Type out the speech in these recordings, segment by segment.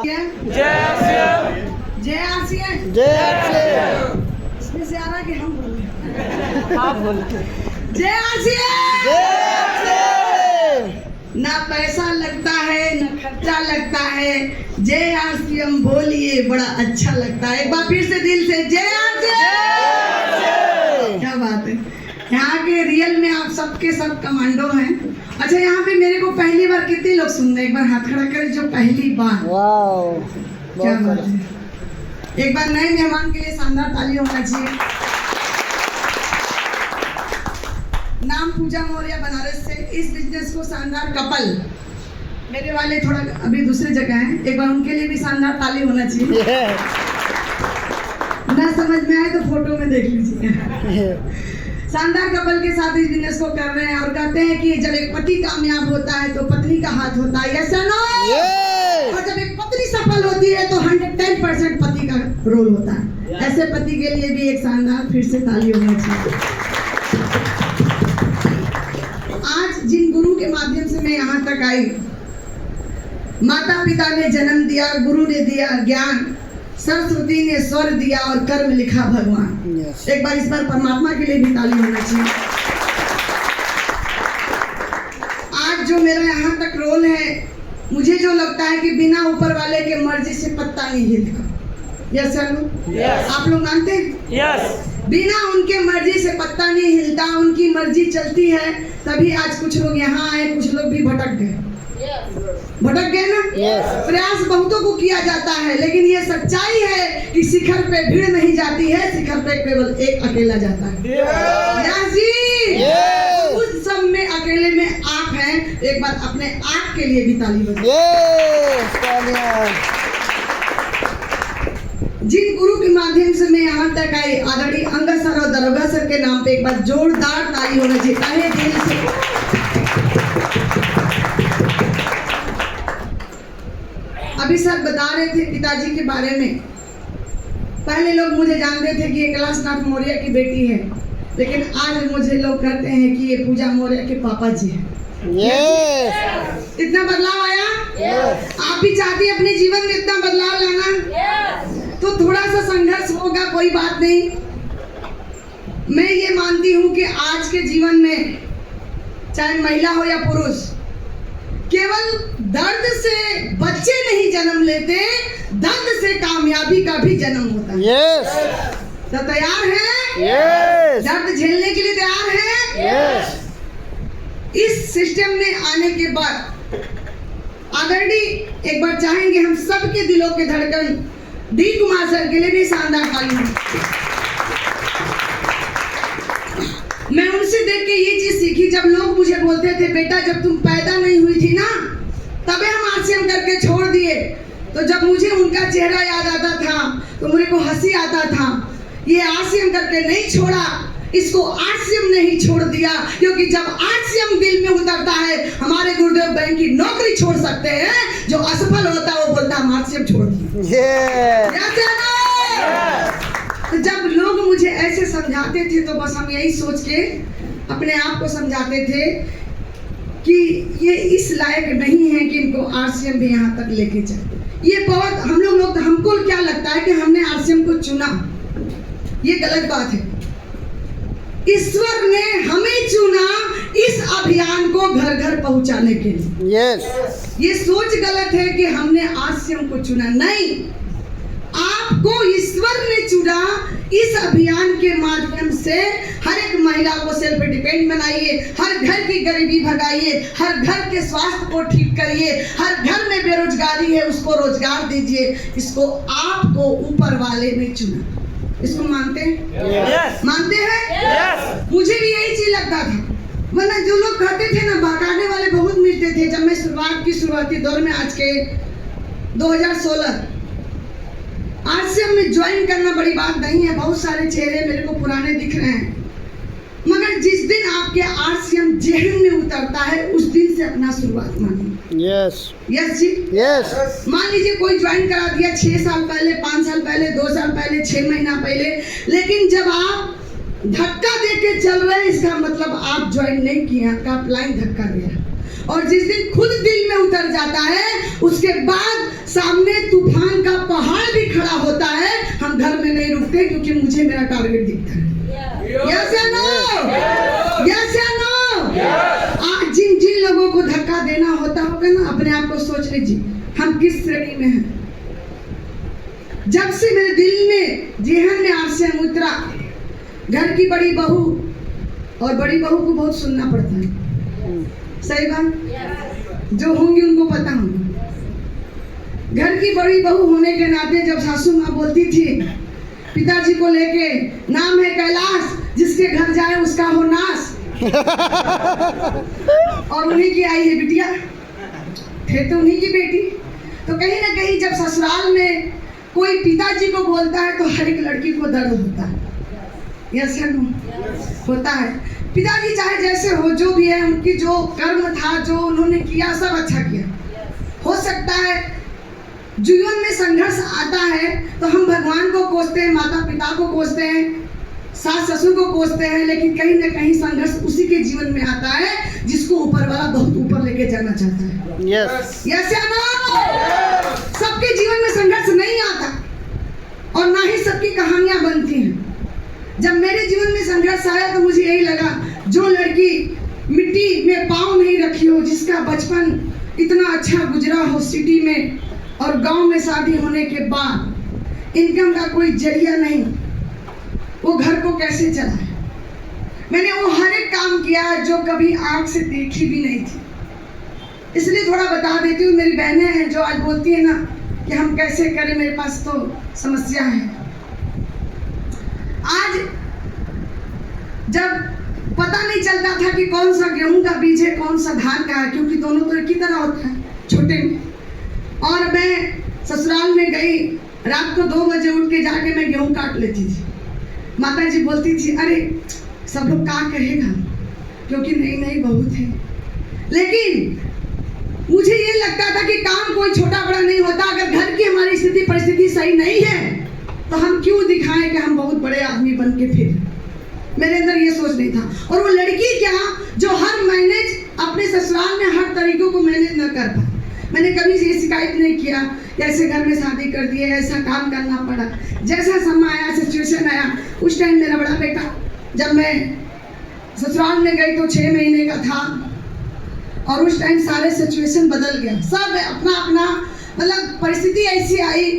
जय आरसीएम। इसमें से आ रहा है कि हम बोल रहे हैं? आप बोल। जय आरसीएम। ना पैसा लगता है ना खर्चा लगता है, जय आरसीएम बोलिए बड़ा अच्छा लगता है। एक बार फिर से दिल से जय आरसीएम। क्या बात है, यहाँ के रियल में आप सबके सब कमांडो हैं। अच्छा, यहाँ पे मेरे को पहली बार कितने लोग सुन रहे हैं? एक बार हाथ खड़ा करें जो पहली बार। क्या बात है, एक बार नए मेहमान के लिए शानदार ताली होना चाहिए। नाम पूजा मौर्य, बनारस से। इस बिजनेस को शानदार कपल, मेरे वाले थोड़ा अभी दूसरी जगह हैं, एक बार उनके लिए भी शानदार ताली होना चाहिए। ना समझ में आए तो फोटो में देख लीजिए। शानदार कपल के साथ इस बिजनेस को कर रहे हैं और कहते हैं कि जब एक पति कामयाब होता है तो पत्नी का हाथ होता है, यस और नो? और जब एक पत्नी सफल होती है तो 110% पति का रोल होता है। ऐसे पति के लिए भी एक शानदार फिर से ताली होना चाहिए। आज जिन गुरु के माध्यम से मैं यहाँ तक आई, माता पिता ने जन्म दिया, गुरु ने दिया ज्ञान, सरस्वती ने स्वर दिया और कर्म लिखा भगवान। एक बार इस बार परमात्मा के लिए भी ताली होना चाहिए। आज जो मेरा यहाँ तक रोल है, मुझे जो लगता है कि बिना ऊपर वाले के मर्जी से पत्ता नहीं हिलता। यस सर, आप लोग मानते हैं? यस। बिना उनके मर्जी से पत्ता नहीं हिलता, उनकी मर्जी चलती है, तभी आज कुछ लोग यहाँ आए, कुछ लोग भी भटक गए। भटक गए ना? प्रयास बहुतों को किया जाता है, लेकिन ये सच्चाई है कि शिखर पे भीड़ नहीं जाती है, शिखर पे केवल एक अकेला जाता है। जी, उस सब में अकेले में आप हैं। एक बार अपने आप के लिए भी ताली बजाइए। जिन गुरु के माध्यम से मैं यहाँ तक आई, आदरणीय अंगद सर और दरोगा सर के नाम पे एक बार जोरदार ताली होना चाहिए। पहले दिल से। अभी सर बता रहे थे पिताजी के बारे में। पहले लोग मुझे जानते थे कि ये कैलाशनाथ मौर्य की बेटी है, लेकिन आज मुझे लोग कहते हैं कि ये पूजा मौर्य के पापा जी हैं। इतना बदलाव आया? आप भी चाहती हैं अपने जीवन में इतना बदलाव लाना? तो थोड़ा सा संघर्ष होगा, कोई बात नहीं। मैं ये मानती हूँ कि आज के जीवन में चाहे महिला हो या पुरुष, केवल दर्द से बच्चे नहीं जन्म लेते, दर्द से कामयाबी का भी जन्म होता है। तो तैयार हैं? दर्द झेलने के लिए तैयार हैं? इस सिस्टम में आने के बाद आदरणीय एक बार चाहेंगे हम सबके दिलों के धड़कन डी कुमार सर के लिए भी शानदार ताली। मैं उनसे देख के ये चीज सीखी, जब लोग मुझे बोलते थे बेटा जब तुम पैदा नहीं हुई थी ना तबे हम आरसीएम करके छोड़ दिए, तो जब मुझे उनका चेहरा याद आता था तो मुझे को हंसी आता था। ये आरसीएम करके नहीं छोड़ा, इसको आरसीएम नहीं छोड़ दिया, क्योंकि जब आरसीएम दिल में उतरता है, हमारे गुरुदेव बैंक की नौकरी छोड़ सकते हैं। जो असफल होता है वो बोलता है आरसीएम छोड़ दिया। तो जब लोग मुझे ऐसे समझाते थे तो बस हम यही सोच के अपने आप को समझाते थे कि ये इस लायक नहीं है कि इनको आरसीएम भी यहाँ तक लेके चले। ये बहुत हम लोग हमको क्या लगता है कि हमने आरसीएम को चुना, ये गलत बात है। ईश्वर ने हमें चुना इस अभियान को घर घर पहुंचाने के लिए। ये सोच गलत है कि हमने आरसीएम को चुना, नहीं। आपको ईश्वर ने चुना इस अभियान के माध्यम से। हर एक महिला को सेल्फ डिपेंड बनाइए, हर घर की गरीबी भगाइए, हर घर के स्वास्थ्य को ठीक करिए, हर घर में बेरोजगारी है उसको रोजगार दीजिए। इसको आपको ऊपर वाले ने चुना। इसको मानते हैं? मानते हैं? मुझे भी यही चीज लगता था, वरना जो लोग कहते थे ना, बहकाने वाले बहुत मिलते थे। जब मैं शुरुआती दौर में आज के 2016 आरसीएम में ज्वाइन करना बड़ी बात नहीं है। बहुत सारे चेहरे मेरे को पुराने दिख रहे हैं, मगर जिस दिन आपके आरसीएम जेहन में उतरता है उस दिन से अपना शुरुआत मानिए। यस जी, मान लीजिए कोई ज्वाइन करा दिया 6 साल पहले, 5 साल पहले, 2 साल पहले, 6 महीना पहले, लेकिन जब आप धक्का देके चल रहे हैं, इसका मतलब आप ज्वाइन नहीं किए, आपका अपलाइन धक्का दिया। और जिस दिन खुद दिल में उतर जाता है उसके बाद सामने तूफान का पहाड़ भी खड़ा होता है, हम घर में नहीं रुकते क्योंकि मुझे मेरा टारगेट दिखता है। Yes or no? Yes or no? आज जिन जिन लोगों को धक्का देना होता होगा ना, अपने आप को सोच लीजिए हम किस श्रेणी में हैं। जब से मेरे दिल में जेहन में आरसीएम उतरा, घर की बड़ी बहू, और बड़ी बहू को बहुत सुनना पड़ता है, सही बात, जो होंगी उनको पता होगा। घर की बड़ी बहू होने के नाते जब सासू माँ बोलती थी पिताजी को लेके, नाम है कैलाश, जिसके घर जाए उसका हो नाश, और उन्हीं की आई है बिटिया, थे तो उन्हीं की बेटी। तो कहीं ना कहीं जब ससुराल में कोई पिताजी को बोलता है तो हर एक लड़की को दर्द होता है। यस या नो? होता है। पिताजी चाहे जैसे हो, जो भी है, उनकी जो कर्म था, जो उन्होंने किया, सब अच्छा किया। हो सकता है जीवन में संघर्ष आता है तो हम भगवान को कोसते हैं, माता पिता को कोसते हैं, सास ससुर को कोसते हैं, लेकिन कहीं ना कहीं संघर्ष उसी के जीवन में आता है जिसको ऊपर वाला बहुत ऊपर लेके जाना चाहता है। यस या नो? सबके जीवन में संघर्ष नहीं आता और ना ही सबकी कहानियां बनती हैं। जब मेरे जीवन में संघर्ष आया तो मुझे यही लगा, जो लड़की मिट्टी में पाँव नहीं रखी हो, जिसका बचपन इतना अच्छा गुजरा हो सिटी में और गांव में शादी होने के बाद इनकम का कोई जरिया नहीं, वो घर को कैसे चलाए। मैंने वो हर एक काम किया जो कभी आंख से देखी भी नहीं थी। इसलिए थोड़ा बता देती हूँ, मेरी बहनें हैं जो आज बोलती है ना कि हम कैसे करें, मेरे पास तो समस्या है। आज जब पता नहीं चलता था कि कौन सा गेहूं का बीज है, कौन सा धान का है, क्योंकि दोनों तो एक ही तरह होता है छोटे में, और मैं ससुराल में गई, रात को 2 बजे उठ के जाके मैं गेहूं काट लेती थी। माता जी बोलती थी, अरे सब लोग क्या कहेगा, क्योंकि नई नई बहू थे। लेकिन मुझे ये लगता था कि काम कोई छोटा बड़ा नहीं होता। अगर घर की हमारी स्थिति परिस्थिति सही नहीं है तो हम क्यों दिखाएं कि हम बहुत बड़े आदमी बन के फिर। मेरे अंदर ये सोच नहीं था। और वो लड़की क्या जो हर मैनेज अपने ससुराल में हर तरीकों को मैनेज न कर पाए। मैंने कभी ये शिकायत नहीं किया, ऐसे घर में शादी कर दिए, ऐसा काम करना पड़ा। जैसा समय आया, सिचुएशन आया, उस टाइम मेरा बड़ा बेटा, जब मैं ससुराल में गई तो 6 महीने का था, और उस टाइम सारे सिचुएशन बदल गया। सब अपना अपना मतलब परिस्थिति ऐसी आई,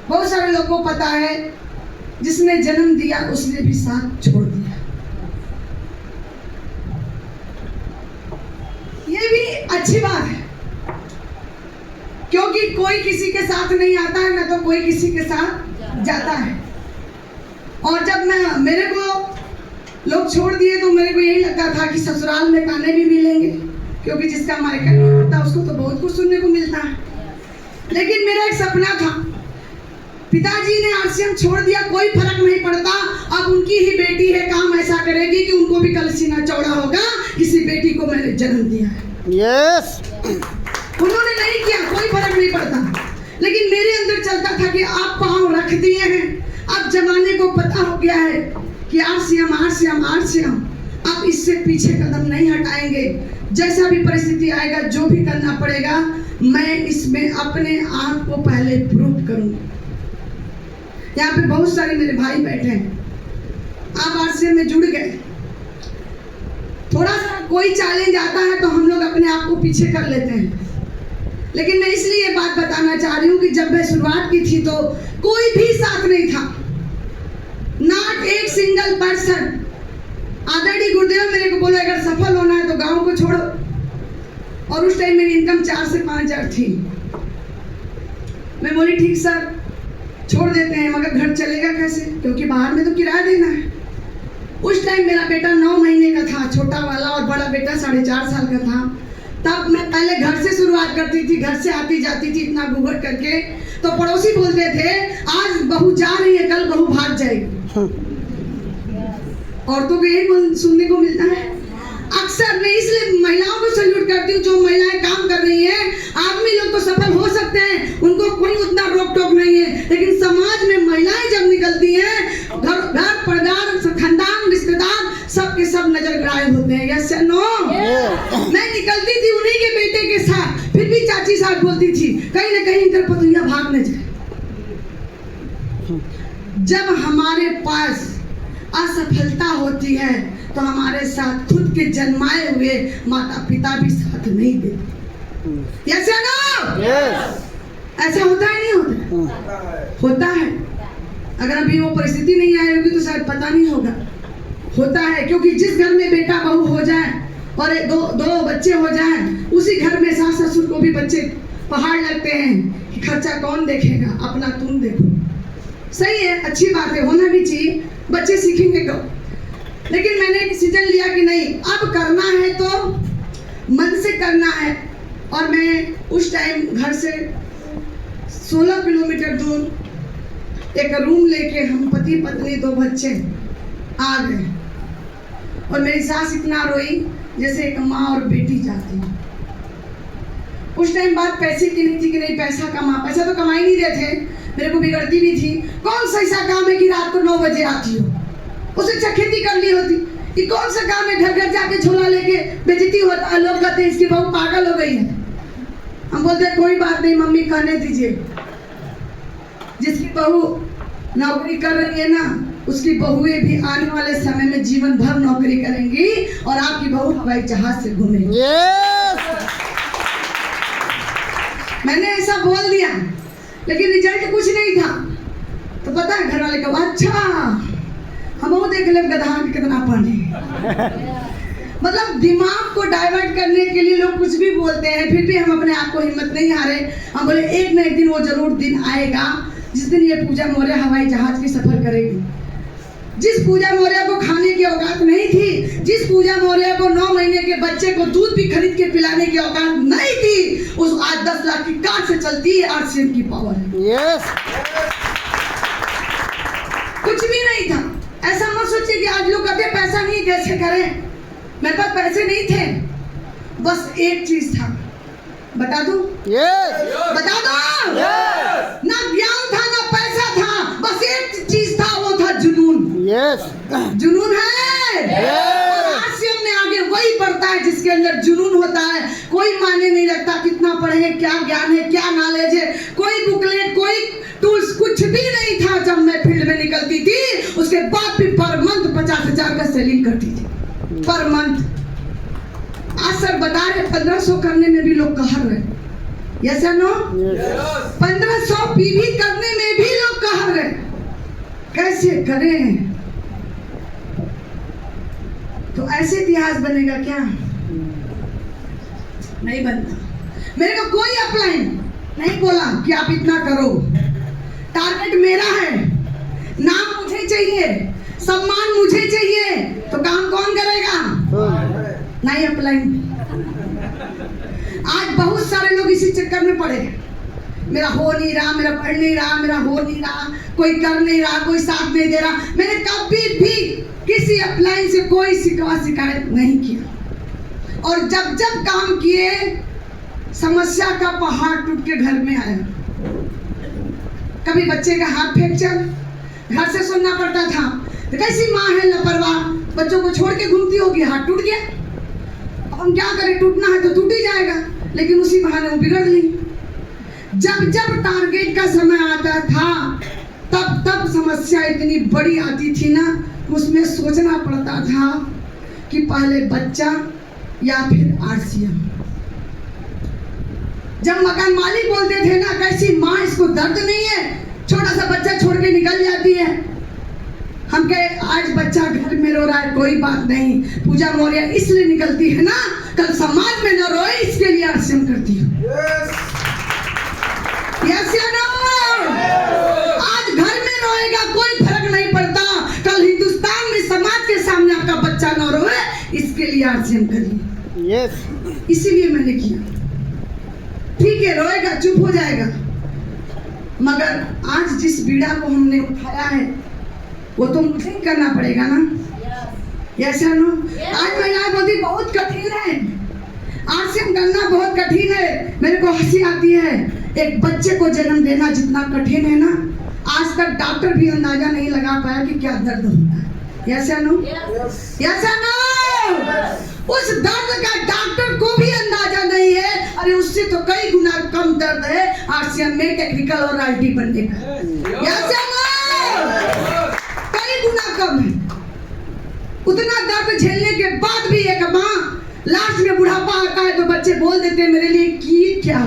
बहुत सारे लोगों को पता है, जिसने जन्म दिया उसने भी साथ छोड़ दिया। ये भी अच्छी बात है, क्योंकि कोई किसी के साथ नहीं आता है, ना तो कोई किसी के साथ जाता है। और जब मेरे को लोग छोड़ दिए तो मेरे को यही लगता था कि ससुराल में ताने भी मिलेंगे, क्योंकि जिसका मायका नहीं होता उसको तो बहुत कुछ सुनने को मिलता है। लेकिन मेरा एक सपना था, पिताजी ने आरसीएम छोड़ दिया, कोई फर्क नहीं पड़ता, अब उनकी ही बेटी है, काम ऐसा करेगी कि उनको भी कल सीना चौड़ा होगा, इसी बेटी को मैंने जन्म दिया है। यस उन्होंने नहीं किया, कोई फर्क नहीं पड़ता, लेकिन मेरे अंदर चलता था कि आप पाँव रख दिए हैं, अब जमाने को पता हो गया है कि आरसीएम आरसीएम आरसीएम, अब इससे पीछे कदम नहीं हटाएंगे। जैसा भी परिस्थिति आएगा, जो भी करना पड़ेगा, मैं इसमें अपने आप को पहले प्रूव करूंगा। यहाँ पे बहुत सारे मेरे भाई बैठे हैं, आप आरसीएम में जुड़ गए। थोड़ा सा कोई चैलेंज आता है तो हम लोग अपने आप को पीछे कर लेते हैं, लेकिन मैं इसलिए ये बात बताना चाह रही हूँ कि जब मैं शुरुआत की थी तो कोई भी साथ नहीं था, नॉट एक सिंगल पर्सन। आदरणीय गुरुदेव मेरे को बोलो, अगर सफल होना है तो गांव को छोड़ो, और उस टाइम मेरी इनकम 4 से 5 हज़ार थी। मैं बोली ठीक सर, छोड़ देते हैं, मगर घर चलेगा कैसे, क्योंकि बाहर में तो किराया देना है। उस टाइम मेरा बेटा 9 महीने का था, छोटा वाला, और बड़ा बेटा 4.5 साल का था। तब मैं पहले घर से शुरुआत करती थी, घर से आती जाती थी इतना घूंघट करके, तो पड़ोसी बोलते थे आज बहू जा रही है, कल बहू भाग जाएगी। औरतों को यही सुनने को मिलता है अक्सर। मैं इसलिए महिलाओं को सैल्यूट करती हूँ, जो महिलाएं काम कर रही हैं। आदमी लोग तो सफल हो सकते हैं, उनको कोई उतना रोक टोक नहीं है, लेकिन समाज में महिलाएं जब निकलती हैं, घर परिवार, खानदान, रिश्तेदार, सबके सब नजर गायब होते हैं। यस या नो? मैं चाची साथ बोलती थी कहीं ना कहीं इनकर पतुया भाग न जाए। जब हमारे पास असफलता होती है तो हमारे साथ खुद के जन्माए हुए माता पिता भी साथ नहीं देते। यस या नो? ऐसा होता है नहीं होता? होता है। अगर अभी वो परिस्थिति नहीं आई होगी तो शायद पता नहीं होगा। होता है, क्योंकि जिस घर में बेटा बहू हो जाए और दो बच्चे हो जाएं, उसी घर में सास ससुर को भी बच्चे पहाड़ लगते हैं कि खर्चा कौन देखेगा, अपना तुम देखो। सही है, अच्छी बात है, होना भी चाहिए, बच्चे सीखेंगे तो। लेकिन मैंने डिसीजन लिया कि नहीं, अब करना है तो मन से करना है। और मैं उस टाइम घर से 16 किलोमीटर दूर एक रूम लेके हम पति पत्नी 2 बच्चे आ गए। और मेरी सास इतना रोई जैसे एक माँ और बेटी जाती है। उस टाइम बात पैसे की नहीं थी कि नहीं पैसा कमा, पैसा तो कमा ही नहीं रहे थे, मेरे को बिगड़ती भी थी। कौन सा ऐसा काम है कि रात को 9 बजे आती हो, उसे चखेती कर ली होती। कि कौन सा काम है घर घर जाके झोला लेके बेइज्जती होता, लोग कहते हैं इसकी बहू पागल हो गई है। हम बोलते हैं कोई बात नहीं मम्मी, कहने दीजिए। जिसकी बहू नौकरी कर रही है ना, उसकी बहुएं भी आने वाले समय में जीवन भर नौकरी करेंगी और आपकी बहू हवाई जहाज से घूमेगी। मैंने ऐसा बोल दिया, लेकिन रिजल्ट कुछ नहीं था। तो पता है घर वाले कहा अच्छा हम वो देख ले गधा कितना पानी। मतलब दिमाग को डाइवर्ट करने के लिए लोग कुछ भी बोलते हैं, फिर भी हम अपने आप को हिम्मत नहीं हारे। हम बोले एक न एक दिन वो जरूर दिन आएगा जिस दिन ये पूजा मौर्य हवाई जहाज की सफर करेगी। जिस पूजा मौर्य को खाने की औकात नहीं थी, जिस पूजा मौर्य को 9 महीने के बच्चे को दूध भी खरीद के पिलाने की औकात नहीं थी, उस आज 10 लाख की कार से चलती है आरसीएम की पावर है। कुछ भी नहीं था। ऐसा मत सोचिए कि आज लोग कहते पैसा नहीं कैसे करें। मेरे पास पैसे नहीं थे, बस एक चीज था, बता दूं? बता दो। ना ज्ञान था ना पैसा था, बस एक चीज था, वो था जुनून। जुनून है। आरसीएम में आगे वही बढ़ता है जिसके अंदर जुनून होता है। कोई मायने नहीं रखता कितना पढ़े हैं, क्या ज्ञान है, क्या नॉलेज है, कोई बुकलेट, कोई टूल्स कुछ भी नहीं था। जब मैं फील्ड में निकलती थी उसके बाद भी पर मंथ 50,000 का सेलिंग करती थी पर मंथ। आज सर बता रहे 1500 करने में भी लोग कहर रहे। यस या नो? 1500 पीवी करने में भी लोग कहर रहे। कैसे करें? तो ऐसे इतिहास बनेगा क्या? नहीं बनता। मेरे को कोई अपलाइन नहीं बोला कि आप इतना करो। टारगेट मेरा है, नाम मुझे चाहिए, सम्मान मुझे चाहिए, तो काम कौन करेगा? नहीं अपलाइन। आज बहुत सारे लोग इसी चक्कर में पड़े। मेरा हो नहीं रहा, मेरा पढ़ नहीं रहा, मेरा हो नहीं रहा, कोई कर नहीं रहा, कोई साथ नहीं दे रहा। मैंने कभी भी किसी अपलाइन से कोई शिकायत नहीं किया। और जब जब काम किए समस्या का पहाड़ टूट के घर में आया। कभी बच्चे का हाथ फ्रैक्चर, घर से सुनना पड़ता था तो कैसी माँ है लापरवाह, बच्चों को छोड़ के घूमती होगी, हाथ टूट गया। अब हम क्या करें, टूटना है तो टूट ही जाएगा, लेकिन उसी बहाने वो बिगड़ ली। जब जब टारगेट का समय आता था तब तब समस्या इतनी बड़ी आती थी ना, उसमें सोचना पड़ता था कि पहले बच्चा या फिर आरसीएम। जब मकान मालिक बोलते थे ना कैसी माँ, इसको दर्द नहीं है, छोटा सा बच्चा छोड़ के निकल जाती है। हम कहे आज बच्चा घर में रो रहा है, कोई बात नहीं, पूजा मौर्य इसलिए निकलती है ना, कल समाज में न रोए इसके लिए आरसीएम करती है। यस या नो? आज घर में रोएगा कोई फर्क नहीं पड़ता, कल हिंदुस्तान में समाज के सामने आपका बच्चा न रोए इसके लिए आरसीएम करिए। इसीलिए मैंने किया। ठीक है, रोएगा, चुप हो जाएगा, मगर आज जिस बीड़ा को हमने उठाया है वो तो मुझे ही करना पड़ेगा ना। यस या नो? आज महिलाएं बोलती बहुत कठिन है, आरसीएम करना बहुत कठिन है। मेरे को हंसी आती है, एक बच्चे को जन्म देना जितना कठिन है ना, आज तक डॉक्टर भी अंदाजा नहीं लगा पाया कि क्या दर्द होता है। यस या नो? यस या नो? उस दर्द का डॉक्टर को भी अंदाजा नहीं है, अरे उससे तो कई गुना बहुत दर्द है आरसीएम में टेक्निकल और आईटी बनने का। यस या नो? कई गुना कम है। उतना दर्द झेलने के बाद भी एक माँ लास्ट में बुढ़ापा आता है तो बच्चे बोल देते हैं मेरे लिए कि क्या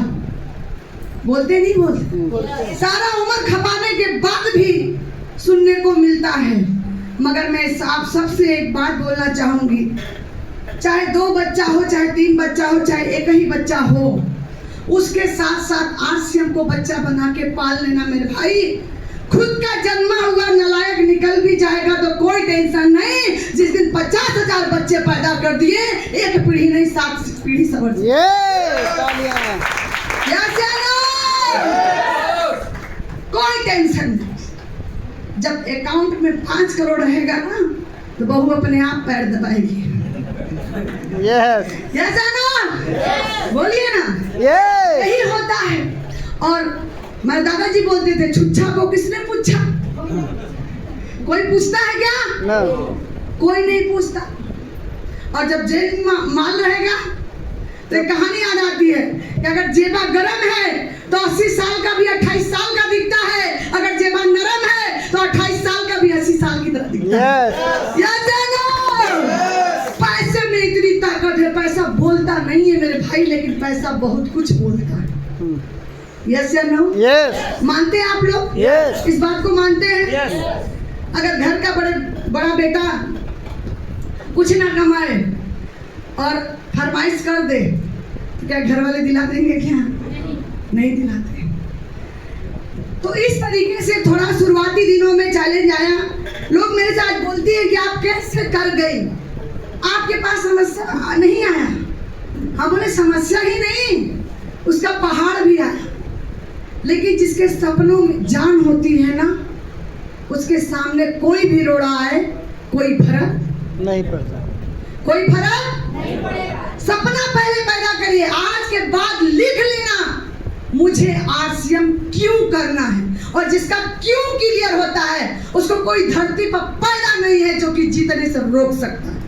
बोलते नहीं बोलते। सारा उम्र खपाने के बाद भी सुनने को मिलता है। मगर मैं आप सबसे एक बात बोलना चाहूंगी, चाहे 2 बच्चा हो, चाहे 3 बच्चा हो, चाहे एक ही बच्चा हो, उसके साथ साथ आरसीएम को बच्चा बना के पाल लेना मेरे भाई। खुद का जन्मा हुआ नालायक निकल भी जाएगा तो कोई टेंशन नहीं। जिस दिन 50,000 बच्चे पैदा कर दिए, एक पीढ़ी नहीं 7 पीढ़ी सबर दी। कोई टेंशन नहीं। जब अकाउंट में 5 करोड़ रहेगा ना तो बहू अपने आप पैर दबाएगी। यस ना? बोलिए ना। यही होता है। और मेरे दादाजी बोलते थे छुच्छा को किसने पूछा? कोई पूछता है क्या? कोई नहीं पूछता। और जब जेब में माल रहेगा तो कहानी याद आती है कि अगर जेबा गरम है तो 80 साल का भी 28 साल का दिखता है, अगर जेबा नरम है तो 28 साल का भी 80 साल की तरह दिखता है। पैसे में इतनी ताकत है। पैसा बोलता नहीं है मेरे भाई, लेकिन पैसा बहुत कुछ बोलता है। यस या नो? मानते हैं आप लोग? इस बात को मानते हैं? अगर घर का बड़ा बेटा कुछ ना कमाए और फरमाइश कर दे तो क्या घर वाले दिला देंगे? क्या नहीं दिलाते। तो इस तरीके से थोड़ा शुरुआती दिनों में चैलेंज आया। लोग मेरे साथ बोलती हैं कि आप कैसे कर गई, आपके पास समस्या नहीं आया। हम बोले समस्या ही नहीं, उसका पहाड़ भी आया। लेकिन जिसके सपनों में जान होती है ना, उसके सामने कोई भी रोड़ा आए कोई फर्क नहीं पड़ता। कोई फर्क नहीं पड़ेगा। सपना पहले पैदा करिए, आज के बाद लिख लेना मुझे आरसीएम क्यों करना है। और जिसका क्यों क्लियर होता है उसको कोई धरती पर पैदा नहीं है जो कि जीतने से रोक सकता है।